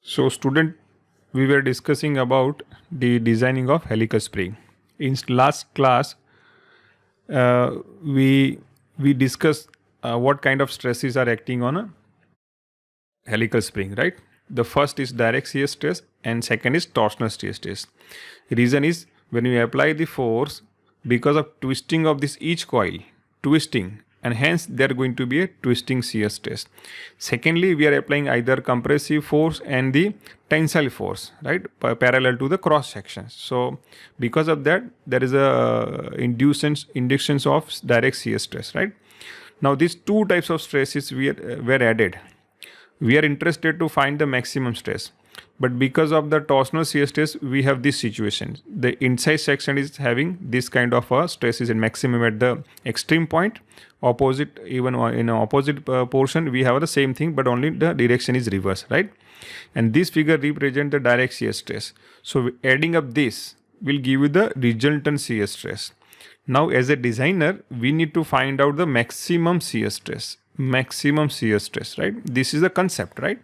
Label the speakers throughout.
Speaker 1: So student, we were discussing about the designing of helical spring. In last class, we discussed what kind of stresses are acting on a helical spring, right? The first is direct shear stress and second is torsional shear stress. Reason is when you apply the force because of twisting of this each coil, twisting, and hence there are going to be a twisting shear stress. Secondly, we are applying either compressive force and the tensile force, right, parallel to the cross section. So because of that, there is a inductions of direct shear stress, right? Now these two types of stresses were added. We are interested to find the maximum stress, but because of the torsional shear stress, we have this situation. The inside section is having this kind of a stress is at maximum at the extreme point. Opposite, even in opposite portion, we have the same thing, but only the direction is reverse, right? And this figure represents the direct shear stress. So adding up this will give you the resultant shear stress. Now as a designer, we need to find out the maximum shear stress. Maximum shear stress, right? This is the concept, right?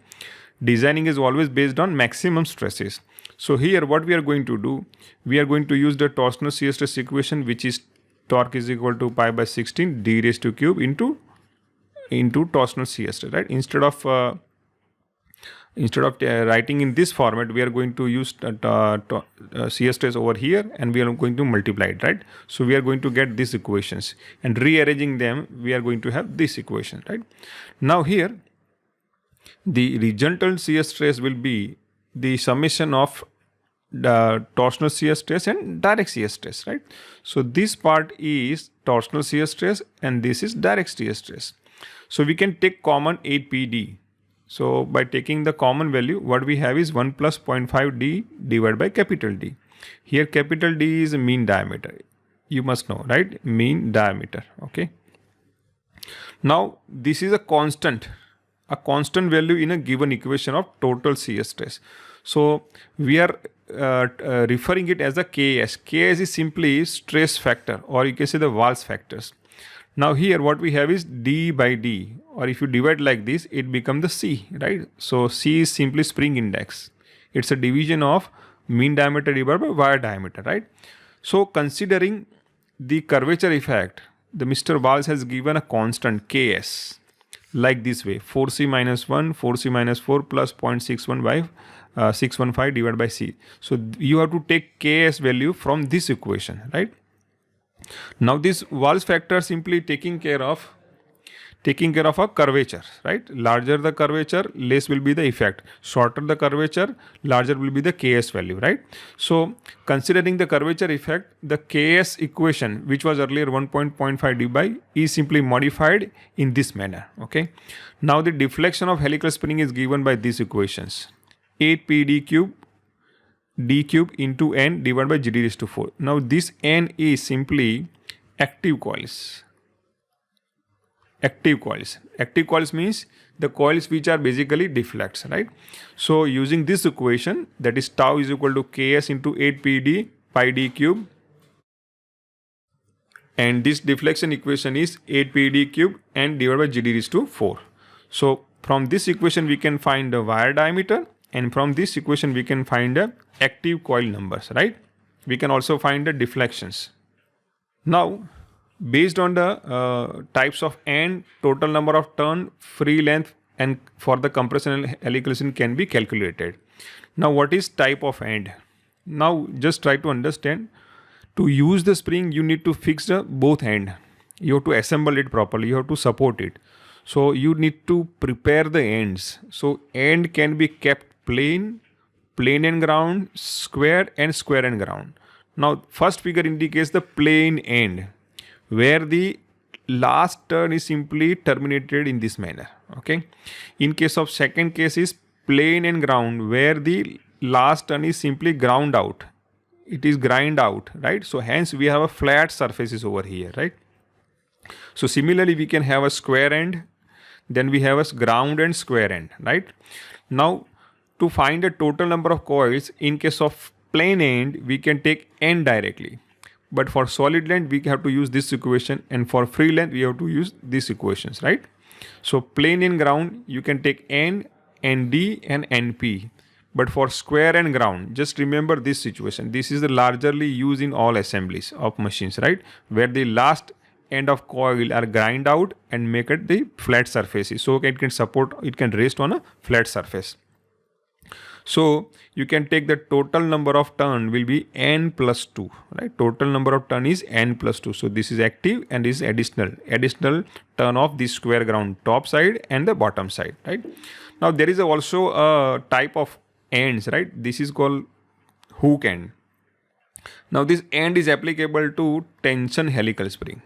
Speaker 1: Designing is always based on maximum stresses. So here what we are going to do, we are going to use the torsional shear stress equation, which is torque is equal to pi by 16 d raised to cube into torsional shear stress, right? Instead of writing in this format, we are going to use shear stress over here and we are going to multiply it, right? So we are going to get these equations and rearranging them, we are going to have this equation, right? Now here, the resultant shear stress will be the summation of the torsional shear stress and direct shear stress, right? So this part is torsional shear stress and this is direct shear stress. So we can take common 8PD. So by taking the common value, what we have is 1 plus 0.5 d divided by capital D. Here capital D is mean diameter. You must know, right? Mean diameter, okay? Now this is a constant value in a given equation of total shear stress. So we are referring it as a Ks. Ks is simply stress factor, or you can say the Wahl's factors. Now here what we have is d by d, or if you divide like this, it becomes the C, right? So C is simply spring index. It's a division of mean diameter divided by wire diameter, right? So considering the curvature effect, the Mr. Wahl's has given a constant Ks like this way: 4C minus 1, 4C minus 4 plus 0.61 by 615 divided by C. So you have to take Ks value from this equation, right? Now this Wahl's factor simply taking care of a curvature, right? Larger the curvature, less will be the effect. Shorter the curvature, larger will be the Ks value, right? So considering the curvature effect, the Ks equation, which was earlier 1.5 d by, is simply modified in this manner, okay? Now the deflection of helical spring is given by these equations: 8pd cube d cube into n divided by gd raised to 4. Now this n is simply active coils. Active coils means the coils which are basically deflects, right? So using this equation, that is tau is equal to Ks into 8pd pi d cube, and this deflection equation is 8pd cube n divided by gd raised to 4. So from this equation we can find the wire diameter, and from this equation we can find the active coil numbers, right? We can also find the deflections. Now based on the types of end, total number of turn, free length, and for the compression and helical can be calculated. Now what is type of end? Now just try to understand. To use the spring, you need to fix the both end. You have to assemble it properly. You have to support it. So you need to prepare the ends. So end can be kept plane and ground, square and ground. Now first figure indicates the plane end, where the last turn is simply terminated in this manner, okay? In case of second case is plane and ground, where the last turn is simply ground out. It is grind out, right? So hence we have a flat surfaces over here, right? So similarly we can have a square end, then we have a ground and square end, right? Now to find the total number of coils, in case of plane end, we can take n directly. But for solid length, we have to use this equation, and for free length, we have to use these equations, right? So plane and ground, you can take n, nd, and np. But for square and ground, just remember this situation. This is largely used in all assemblies of machines, right? Where the last end of coil are grind out and make it the flat surfaces. So it can rest on a flat surface. So you can take the total number of turn will be n plus 2, right? Total number of turn is n plus 2. So this is active and this is additional turn of the square ground top side and the bottom side, right? Now there is also a type of ends, right? This is called hook end. Now this end is applicable to tension helical spring.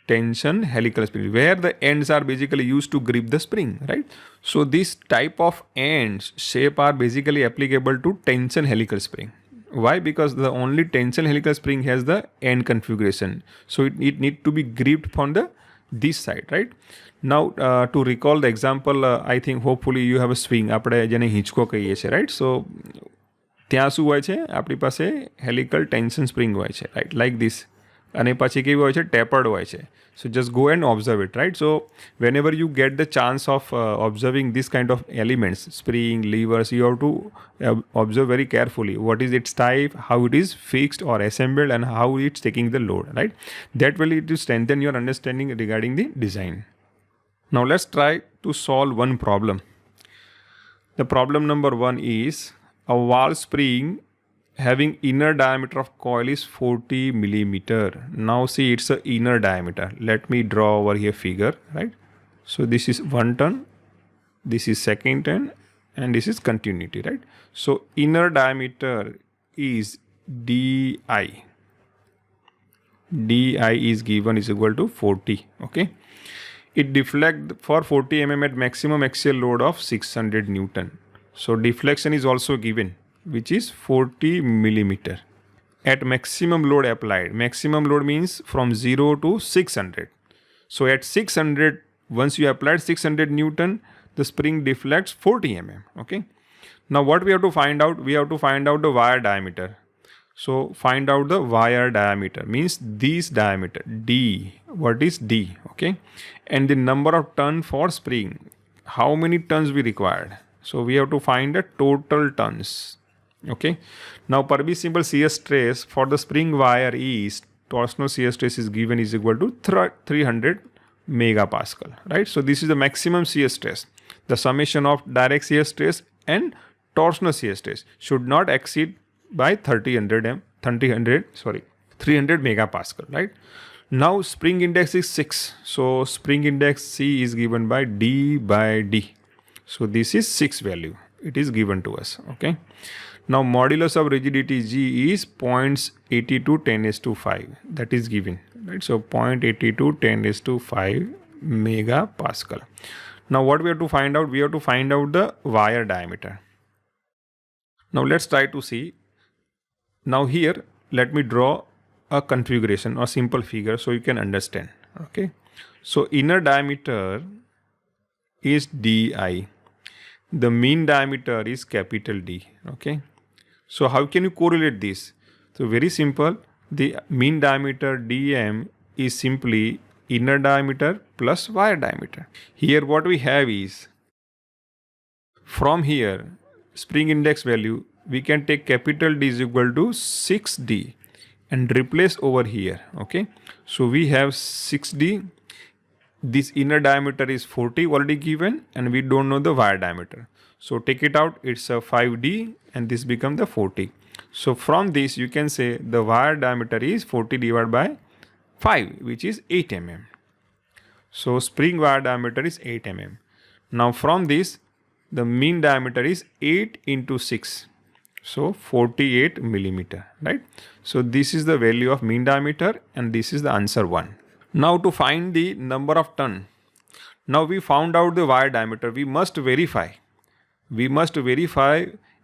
Speaker 1: Tension helical spring, where the ends are basically used to grip the spring, right? So this type of ends shape are basically applicable to tension helical spring. Why? Because the only tension helical spring has the end configuration. So it need to be gripped from this side, right? Now to recall the example, I think hopefully you have a swing. આપણે જેને હિંચકો કહીએ છીએ, right? So ત્યાં શું હોય છે? આપણી પાસે helical tension spring હોય છે, right? Like this. અને પછી કેવી હોય છે? Tapered હોય છે. So just go and observe it, right? So whenever you get the chance of observing this kind of elements, spring, levers, you have to observe very carefully what is its type, how it is fixed or assembled, and how it's taking the load, right? That will it to strengthen your understanding regarding the design. Now let's try to solve one problem. The problem number 1 is a wall spring having inner diameter of coil is 40 millimeter. Now see, it's a inner diameter. Let me draw over here figure, right? So this is 1 turn, this is 2nd turn, and this is continuity, right? So inner diameter is DI. DI is given is equal to 40, okay? It deflect for 40 mm at maximum axial load of 600 Newton. So deflection is also given, which is 40 millimeter at maximum load applied. Maximum load means from 0 to 600. So at 600, once you applied 600 Newton, the spring deflects 40 mm. Okay. Now what we have to find out? We have to find out the wire diameter. So find out the wire diameter means this diameter D. What is D? Okay. And the number of turn for spring. How many turns we required? So we have to find the total turns. Okay. Now permissible shear stress for the spring wire is torsional shear stress is given is equal to 300 megapascal, right? So this is the maximum shear stress. The summation of direct shear stress and torsional shear stress should not exceed by 300 megapascal, right? Now spring index is 6. So spring index C is given by D by D. So this is 6 value. It is given to us, okay? Now modulus of rigidity G is 0.82 10 is to 5. That is given, right? So 0.82 10 is to 5 megapascal. Now what we have to find out? We have to find out the wire diameter. Now let's try to see. Now here let me draw a configuration or simple figure so you can understand. Okay. So inner diameter is DI. The mean diameter is capital D. Okay. So how can you correlate this? So very simple. The mean diameter DM is simply inner diameter plus wire diameter. Here what we have is, from here spring index value we can take capital D is equal to 6D and replace over here. Okay. So we have 6D. This inner diameter is 40 already given and we don't know the wire diameter. So take it out, it's a 5D and this becomes the 40. So from this you can say the wire diameter is 40 divided by 5, which is 8 mm. So spring wire diameter is 8 mm. Now from this the mean diameter is 8 into 6. So 48 millimeter, right? So this is the value of mean diameter and this is the answer 1. Now to find the number of turn. Now we found out the wire diameter. We must verify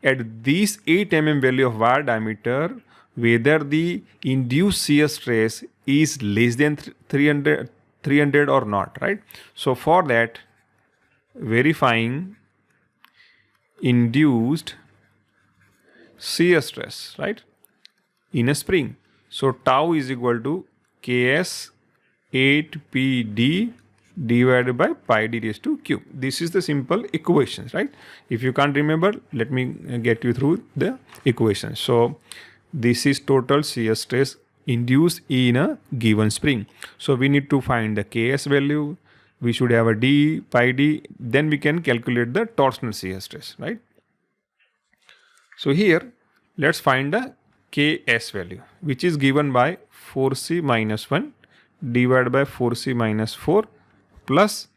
Speaker 1: at this 8 mm value of wire diameter whether the induced shear stress is less than 300 or not, right? So for that, verifying induced shear stress, right, in a spring. So tau is equal to Ks 8PD divided by pi d raised to cube. This is the simple equations, right? If you can't remember, let me get you through the equations. So this is total shear stress induced in a given spring. So we need to find the Ks value. We should have a d, pi d, then we can calculate the torsional shear stress, right? So here, let's find the Ks value, which is given by 4c minus 1 divided by 4c minus 4 plus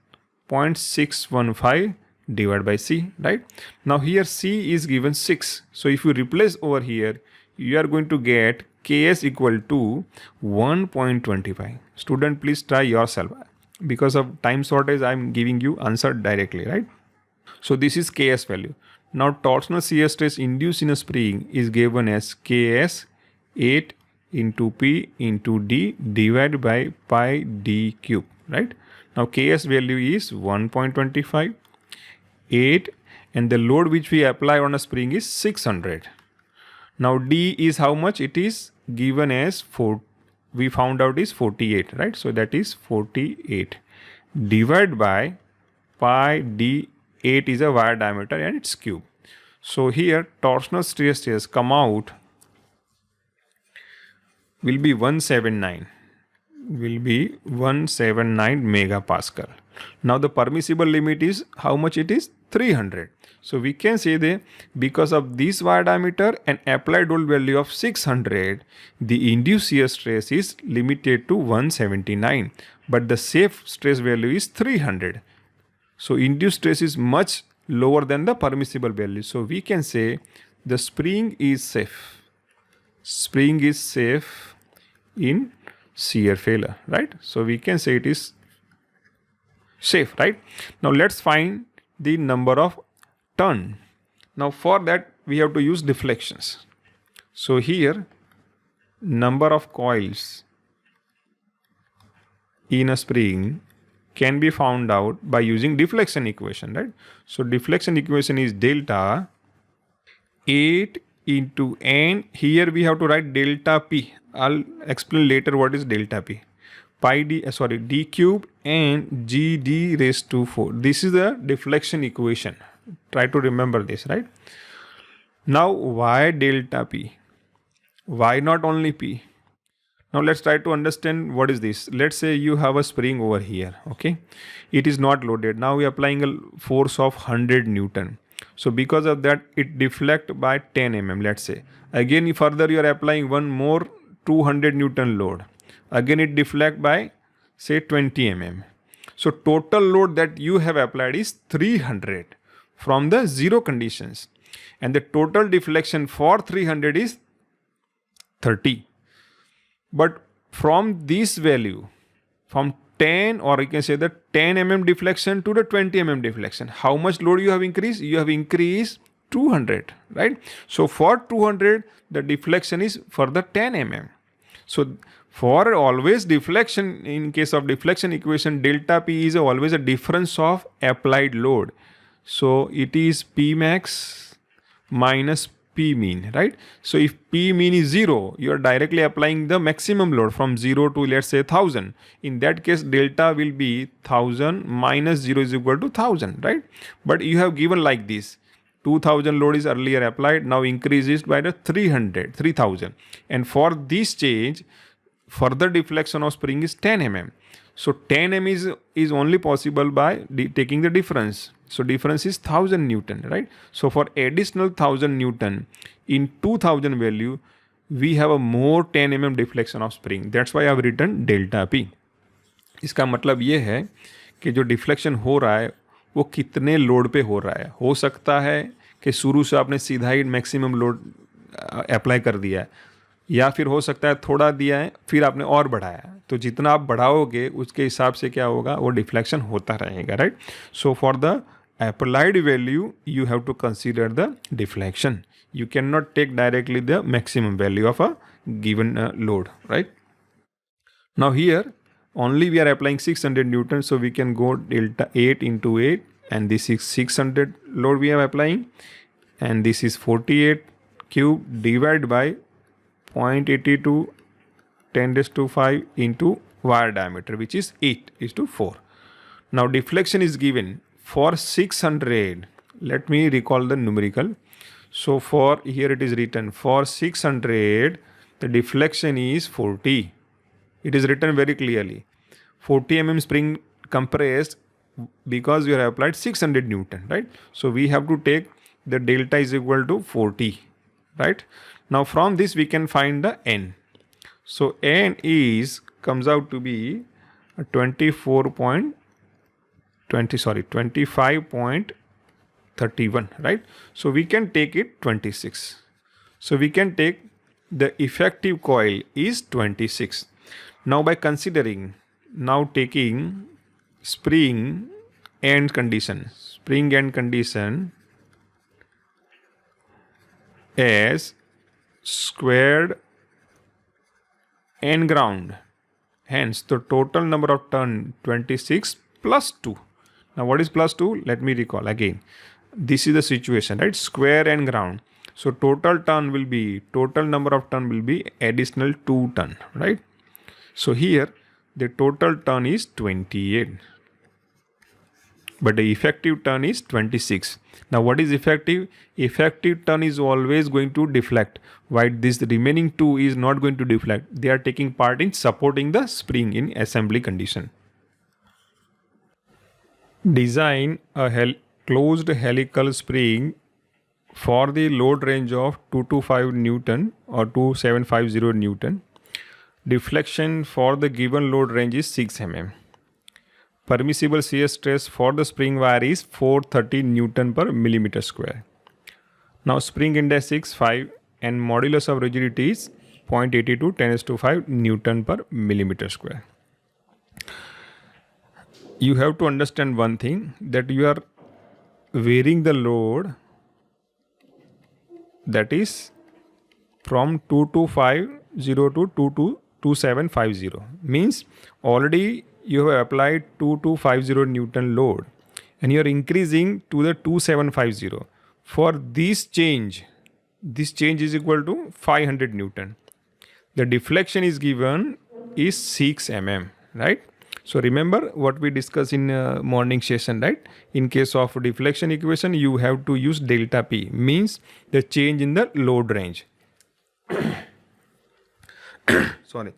Speaker 1: 0.615 divided by c, right? Now here c is given 6. So if you replace over here, you are going to get Ks equal to 1.25. Student, please try yourself. Because of time shortage, I am giving you answer directly, right? So this is Ks value. Now torsional shear stress induced in a spring is given as Ks 8 into P into D divided by pi D cube, right? Now Ks value is 1.25, 8, and the load which we apply on a spring is 600. Now D is how much? It is given as 4. We found out is 48, right? So that is 48 divided by pi D. 8 is a wire diameter and its cube. So here torsional shear stress come out will be 179 megapascal. Now the permissible limit is how much? It is 300. So we can say that because of this wire diameter and applied load value of 600, the induced shear stress is limited to 179, but the safe stress value is 300. So induced stress is much lower than the permissible value. So we can say the spring is safe. Spring is safe in shear failure, right? So we can say it is safe, right? Now let's find the number of turn. Now for that we have to use deflections. So here number of coils in a spring can be found out by using deflection equation, right? So deflection equation is delta 8 into n. Here we have to write delta p. I'll explain later what is delta p. Pi d, d cube and g d raised to 4. This is the deflection equation. Try to remember this, right? Now why delta p? Why not only p? Now let's try to understand what is this. Let's say you have a spring over here, okay? It is not loaded. Now we are applying a force of 100 Newton. So because of that, it deflects by 10 mm, let's say. Again, further you are applying one more 200 Newton load. Again, it deflects by say 20 mm. So total load that you have applied is 300 from the zero conditions. And the total deflection for 300 is 30. But from this value, from 10 or you can say the 10 mm deflection to the 20 mm deflection, how much load you have increased? You have increased 200, right? So for 200, the deflection is for the 10 mm. So for always deflection, in case of deflection equation, delta P is always a difference of applied load. So it is P max minus P mean, right? So if P mean is 0, you are directly applying the maximum load from 0 to let's say 1000. In that case, delta will be 1000 minus 0 is equal to 1000, right? But you have given like this. 2000 load is earlier applied, now increases by the 3000. And for this change, further deflection of spring is 10 mm. So 10 mm is only possible by taking the difference. So difference is 1000 Newton, right? So for additional 1000 Newton in 2000 value, we have a more 10 mm deflection of spring. That's why I have written delta P. इसका मतलब ये है कि जो deflection हो रहा है वो कितने लोड पे हो रहा है. हो सकता है कि शुरू से आपने सीधा ही मैक्सिमम लोड अप्लाई कर दिया है, या फिर हो सकता है थोड़ा दिया है फिर आपने और बढ़ाया. तो जितना आप बढ़ाओगे उसके हिसाब से क्या होगा, वो डिफ्लेक्शन होता रहेगा, right. So for the applied value you have to consider the deflection. You cannot take directly the maximum value of a given load, right. Now here only we are applying 600 Newton, so we can go delta 8 into 8, and this is 600 load we are applying, and this is 48 cube divided by 0.82 10 raised to 5 into wire diameter, which is 8 is to 4. Now deflection is given for 600. Let me recall the numerical. So for here it is written for 600, the deflection is 40. It is written very clearly. 40 mm spring compressed because we have applied 600 Newton, right? So we have to take the delta is equal to 40, right? Now from this we can find the N. So N is comes out to be 25.31, right? So we can take it 26. So we can take the effective coil is 26. Now by considering, now taking spring end condition as squared and ground. Hence the total number of turn 26 plus 2. Now what is plus 2? Let me recall again. This is the situation, right? Square and ground. So total number of turn will be additional 2 turn, right? So here the total turn is 28. But the effective turn is 26. Now what is effective? Effective turn is always going to deflect. While this remaining 2 is not going to deflect. They are taking part in supporting the spring in assembly condition. Design a closed helical spring for the load range of 225 Newton or 2750 Newton. Deflection for the given load range is 6 mm. Permissible shear stress for the spring wire is 430 Newton per millimeter square. Now spring index is 5 and modulus of rigidity is 0.82 10⁵ Newton per millimeter square. You have to understand one thing, that you are varying the load, that is from 2250 to 2750. Means already you have applied 2250 Newton load and you are increasing to the 2750. For this change is equal to 500 Newton. The deflection is given is 6 mm, right? So remember what we discussed in morning session, right? In case of deflection equation, you have to use delta P, means the change in the load range. Sorry.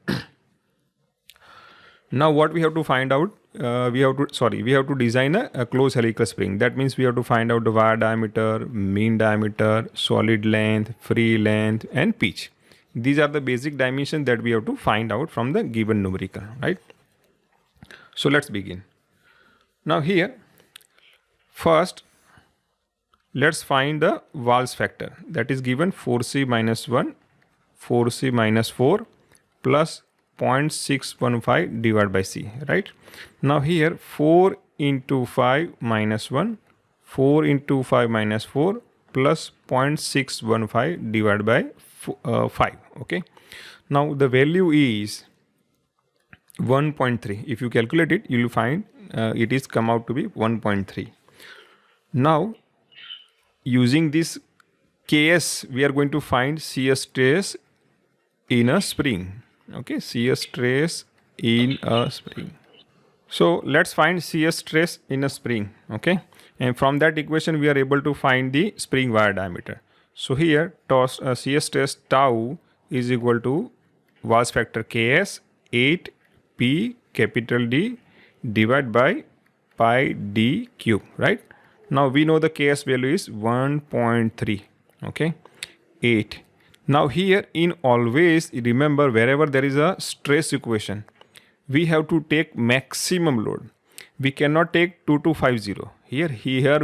Speaker 1: Now what we have to find out, we have to design a closed helical spring. That means we have to find out the wire diameter, mean diameter, solid length, free length and pitch. These are the basic dimensions that we have to find out from the given numerical, right? So let's begin. Now here, first, let's find the Wahl's factor, that is given 4C minus 1, 4C minus 4 plus 0.615 divided by C, right? Now here 4 into 5 minus 1, 4 into 5 minus 4 plus 0.615 divided by 5, okay? Now the value is 1.3. If you calculate it, you will find it is come out to be 1.3. Now using this Ks, we are going to find shear stress in a spring. Okay, shear stress in a spring. So let's find shear stress in a spring. Okay, and from that equation we are able to find the spring wire diameter. So here shear stress tau is equal to Wahl's factor Ks 8 P capital D divided by pi d cube, right? Now we know the Ks value is 1.3. Okay, 8. Now here in always remember, wherever there is a stress equation, we have to take maximum load. We cannot take 2250. Here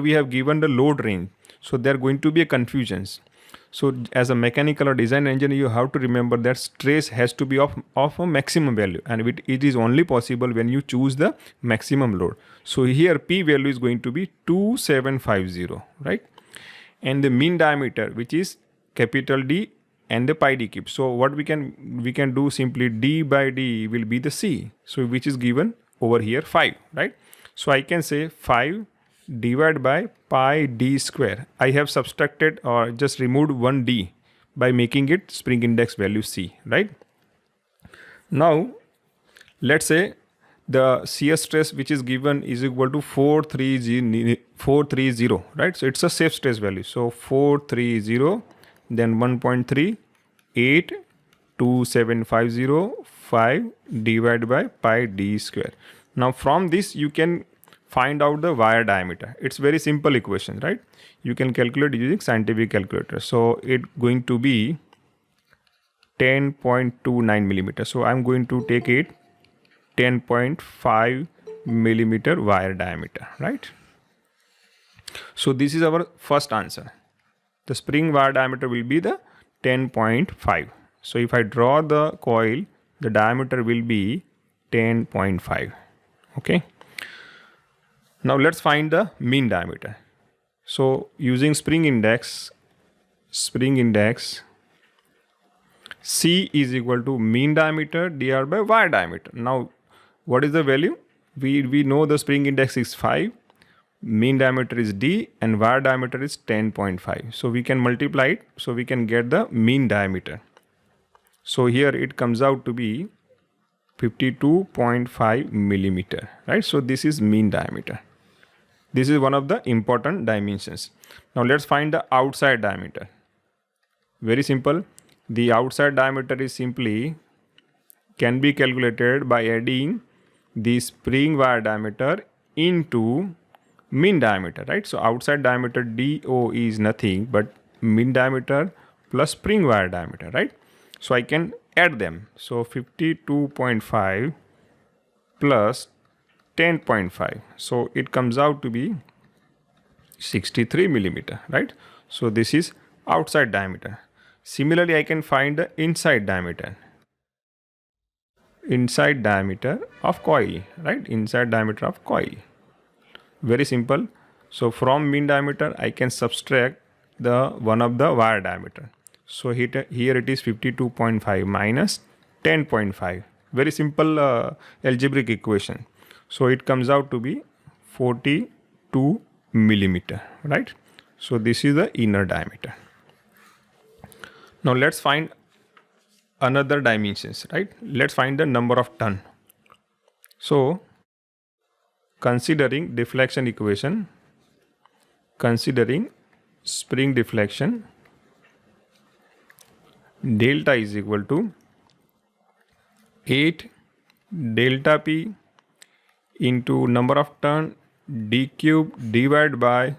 Speaker 1: we have given the load range. So there are going to be a confusions. So as a mechanical or design engineer, you have to remember that stress has to be of a maximum value, and it is only possible when you choose the maximum load. So here P value is going to be 2750, right? And the mean diameter, which is capital D and the pi d cube. So what we can do simply d by d will be the C. So which is given over here 5, right? So I can say 5 divided by pi d square. I have subtracted or just removed 1 d by making it spring index value C, right? Now let's say the shear stress which is given is equal to 430, right? So it's a safe stress value. So 430, then 1.382750 divided by pi d square. Now from this you can find out the wire diameter. It's very simple equation, right? You can calculate using scientific calculator. So it going to be 10.29 millimeter. So I'm going to take it 10.5 millimeter wire diameter, right? So this is our first answer. The spring wire diameter will be the 10.5. So if I draw the coil, the diameter will be 10.5. Okay. Now let's find the mean diameter. So using spring index, C is equal to mean diameter divided by wire diameter. Now what is the value? We know the spring index is 5, mean diameter is D, and wire diameter is 10.5. So we can multiply it, so we can get the mean diameter. So here it comes out to be 52.5 millimeter, right? So this is mean diameter. This is one of the important dimensions. Now let's find the outside diameter. Very simple. The outside diameter is simply can be calculated by adding the spring wire diameter into mean diameter, right? So outside diameter DO is nothing but mean diameter plus spring wire diameter, right? So I can add them. So 52.5 plus 10.5. So it comes out to be 63 millimeter, right? So this is outside diameter. Similarly, I can find the inside diameter. Inside diameter of coil, right? Inside diameter of coil. Very simple. So from mean diameter, I can subtract the one of the wire diameter. So here it is 52.5 minus 10.5. Very simple algebraic equation. So it comes out to be 42 millimeter, right? So this is the inner diameter. Now let's find another dimensions, right? Let's find the number of turn. So considering deflection equation, considering spring deflection, delta is equal to 8 delta P into number of turn d cube divided by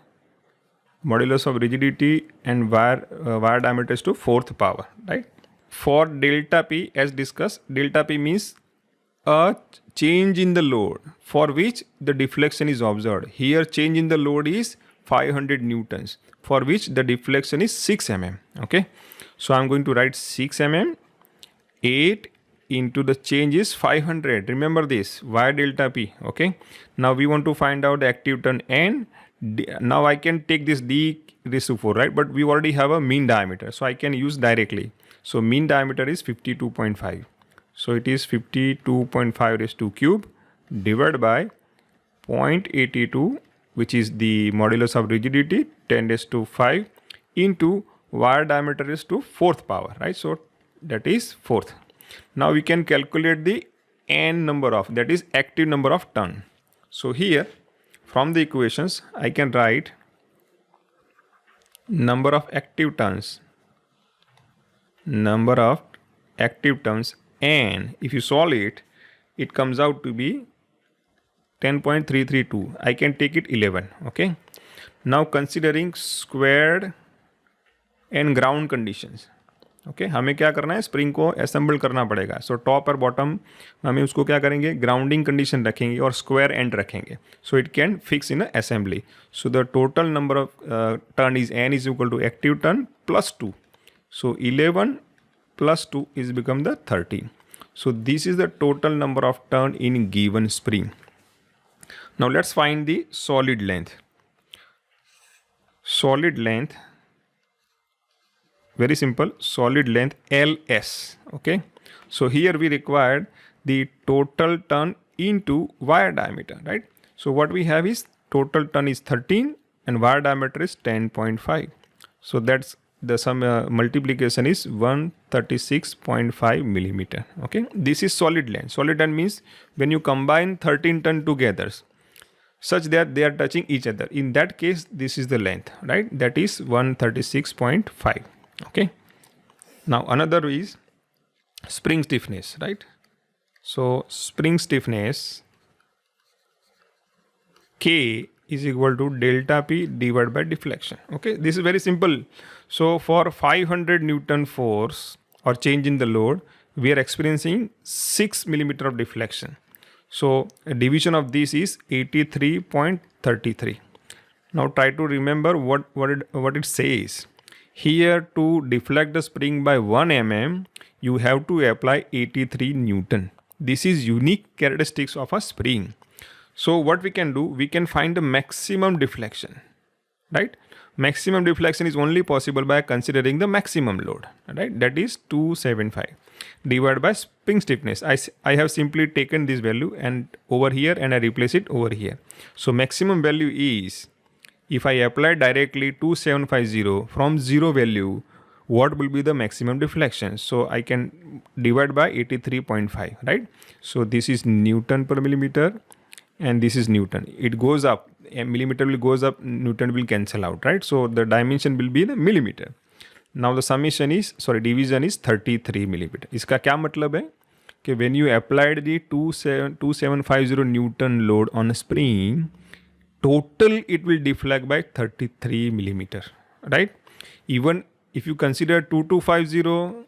Speaker 1: modulus of rigidity and wire diameter is to fourth power, right? For delta P, as discussed, delta P means a change in the load for which the deflection is observed. Here change in the load is 500 newtons for which the deflection is 6 mm. Okay. So I'm going to write 6 mm, 8 into the change is 500. Remember this, wire delta P. Okay. Now we want to find out the active turn N. Now I can take this D raised to 4, right? But we already have a mean diameter, so I can use directly. So mean diameter is 52.5. So it is 52.5 raised to cube divided by 0.82, which is the modulus of rigidity, 10 raised to 5 into wire diameter is to fourth power, right? So that is fourth. Now we can calculate the N number of, that is active number of turn. So here from the equations I can write number of active turns, and if you solve it, it comes out to be 10.332. I can take it 11. Okay. Now considering squared and ground conditions. Okay हमें क्या करना है, spring को assemble करना पड़ेगा. So top और bottom हमें उसको क्या करेंगे, ग्राउंडिंग कंडीशन रखेंगे और स्क्वायर एंड रखेंगे. So it can fix in assembly. So the total number of turn is n is equal to active turn plus 2. So 11 plus 2 is become the 13. So this is the total number of turn in given spring. Now let's find the solid length. Solid length, very simple, solid length LS. Okay. So here we required the total turn into wire diameter, right? So what we have is total turn is 13 and wire diameter is 10.5. So that's the sum multiplication is 136.5 millimeter. Okay, this is solid length. Solid length means when you combine 13 ton together such that they are touching each other. In that case, this is the length, right? That is 136.5. Okay. Now another is spring stiffness, right? So spring stiffness K is equal to delta P divided by deflection. Okay, this is very simple. So for 500 Newton force or change in the load, we are experiencing 6 millimeter of deflection. So a division of this is 83.33. Now try to remember what it says. Here to deflect the spring by 1 mm, you have to apply 83 Newton. This is unique characteristics of a spring. So what we can do, we can find the maximum deflection, right? Maximum deflection is only possible by considering the maximum load, right? That is 275 divided by spring stiffness. I have simply taken this value and over here and I replace it over here. So maximum value is, if I apply directly 2750 from zero value, what will be the maximum deflection? So I can divide by 83.5, right? So this is Newton per millimeter and this is Newton. It goes up, a millimeter will goes up, Newton will cancel out, right? So the dimension will be the millimeter. Now the division is 33 millimeter. इसका क्या मतलब है कि when you applied the 2750 Newton load on a spring, total it will deflect by 33 millimeter, right? Even if you consider 2250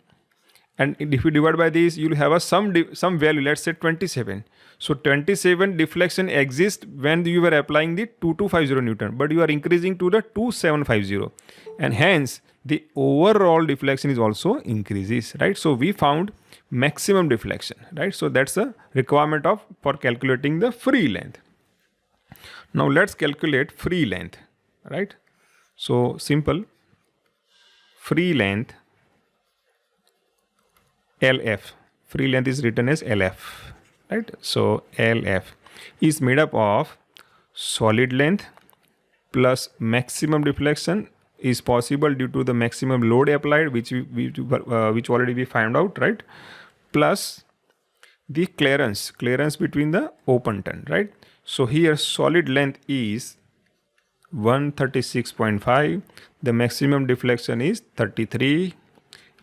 Speaker 1: and if you divide by this, you will have a some value, let's say 27. So 27 deflection exists when you were applying the 2250 Newton, but you are increasing to the 2750 and hence the overall deflection is also increases, right? So we found maximum deflection, right? So that's the requirement for calculating the free length. Now let's calculate free length, right? So simple, free length LF, free length is written as LF, right? So LF is made up of solid length plus maximum deflection is possible due to the maximum load applied, which already we found out, right? Plus the clearance between the open ton, right? So here solid length is 136.5, the maximum deflection is 33,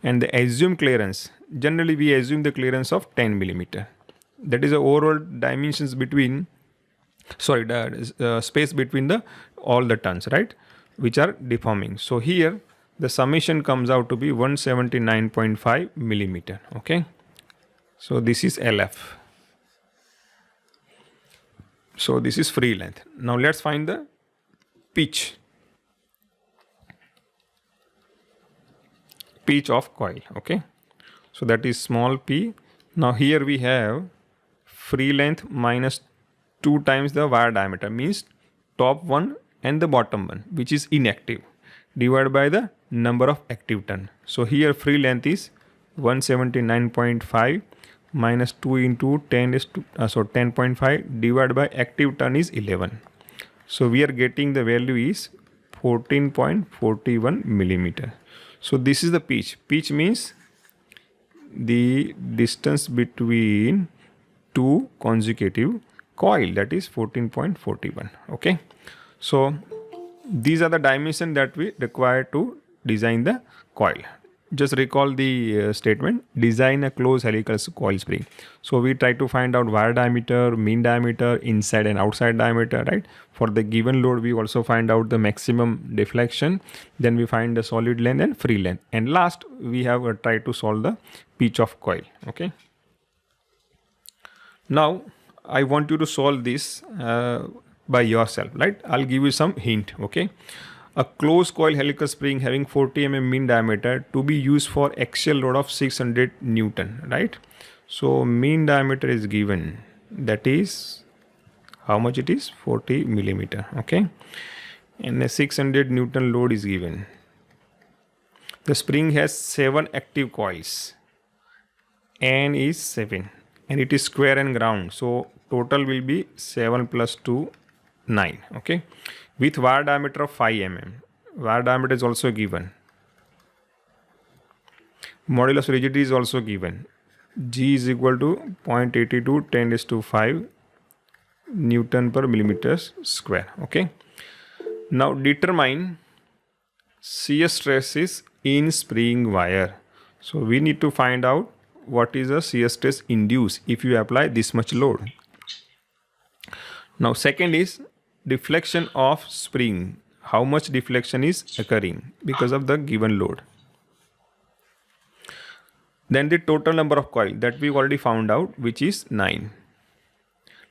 Speaker 1: and the assumed clearance, generally we assume the clearance of 10 millimeter. That is the overall dimensions between, the space between all the tons, right, which are deforming. So here the summation comes out to be 179.5 millimeter. Okay, so this is LF. So this is free length. Now let's find the pitch of coil. Okay, so that is small p. Now here we have free length minus 2 times the wire diameter, means top one and the bottom one, which is inactive, divided by the number of active ton. So here free length is 179.5 minus 2 into 10 is 10.5 divided by active ton is 11. So we are getting the value is 14.41 millimeter. So this is the pitch. Pitch means the distance between two consecutive coil, that is 14.41. Okay, so these are the dimensions that we require to design the coil. Just recall the statement, design a closed helical coil spring. So we try to find out wire diameter, mean diameter, inside and outside diameter, right? For the given load, we also find out the maximum deflection. Then we find the solid length and free length. And last, we have tried to solve the pitch of coil. Okay. Now, I want you to solve this by yourself, right? I'll give you some hint. Okay. A closed coil helical spring having 40 mm mean diameter to be used for axial load of 600 Newton, right? So mean diameter is given, that is how much it is, 40 millimeter. Okay, and a 600 Newton load is given. The spring has 7 active coils, N is 7 and it is square and ground, so total will be 7 plus 2 9. Okay, with wire diameter of 5 mm. Wire diameter is also given. Modulus rigidity is also given. G is equal to 0.82 10 raised to 5 Newton per millimeter square. Okay. Now determine shear stresses in spring wire. So we need to find out what is the shear stress induced if you apply this much load. Now second is deflection of spring. How much deflection is occurring because of the given load. Then the total number of coil that we already found out, which is 9.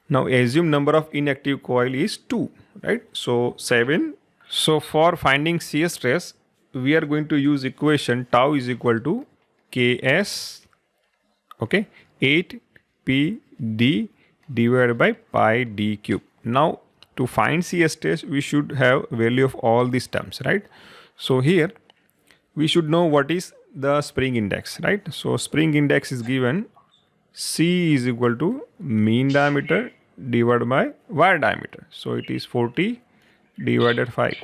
Speaker 1: Now assume number of inactive coil is 2, right? So 7. So for finding shear stress, we are going to use equation tau is equal to Ks, okay, 8Pd divided by pi d cube. Now to find shear stress, we should have value of all these terms, right? So here we should know what is the spring index, right? So spring index is given C is equal to mean diameter divided by wire diameter. So it is 40 divided 5.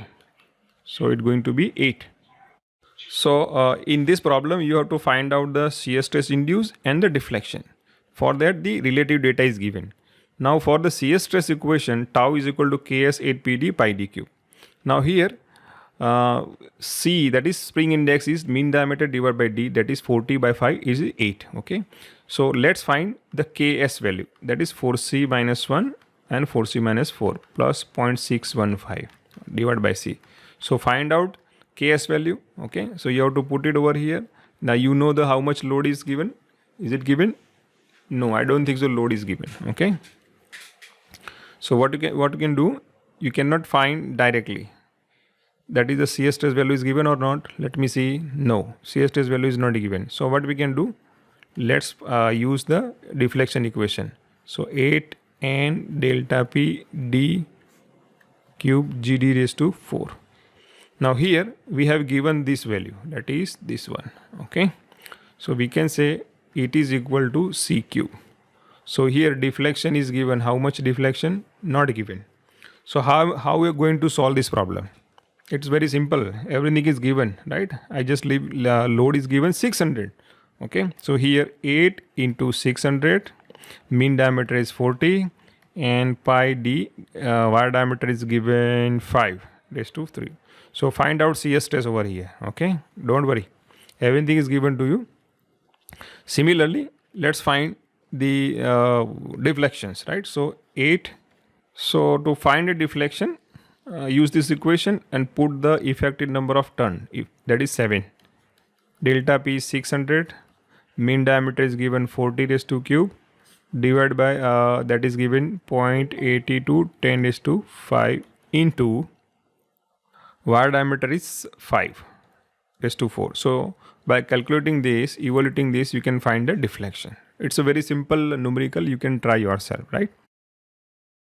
Speaker 1: So it's going to be 8. So in this problem, you have to find out the shear stress induced and the deflection. For that, the relative data is given. Now for the shear stress equation, tau is equal to Ks 8Pd pi d cube. Now here, C, that is spring index, is mean diameter divided by d, that is 40 by 5 is 8. Okay. So let's find the Ks value, that is 4C minus 1 and 4C minus 4 plus 0.615 divided by C. So find out Ks value. Okay. So you have to put it over here. Now you know the how much load is given. Is it given? No, I don't think so. Load is given. Okay. So what you can do, you cannot find directly. That is the shear stress value is given or not. Let me see. No, shear stress value is not given. So what we can do, let's use the deflection equation. So 8 n delta p d cube gd raised to 4. Now here we have given this value, that is this one. Okay. So we can say it is equal to C cube. So here deflection is given. How much deflection? Not given. So how we are going to solve this problem? It's very simple. Everything is given, right? I just leave load is given 600. Okay. So here 8 into 600, mean diameter is 40 and pi d wire diameter is given 5 raised to 3. So find out shear stress over here. Okay. Don't worry. Everything is given to you. Similarly, let's find the deflections, right? So 8. So to find a deflection, use this equation and put the effective number of turn, that is 7. Delta P is 600. Mean diameter is given 40 raised to cube divided by that is given 0.82 10 raised to 5 into wire diameter is 5 raised to 4. So by calculating this, evaluating this, you can find the deflection. It's a very simple numerical. You can try yourself, right?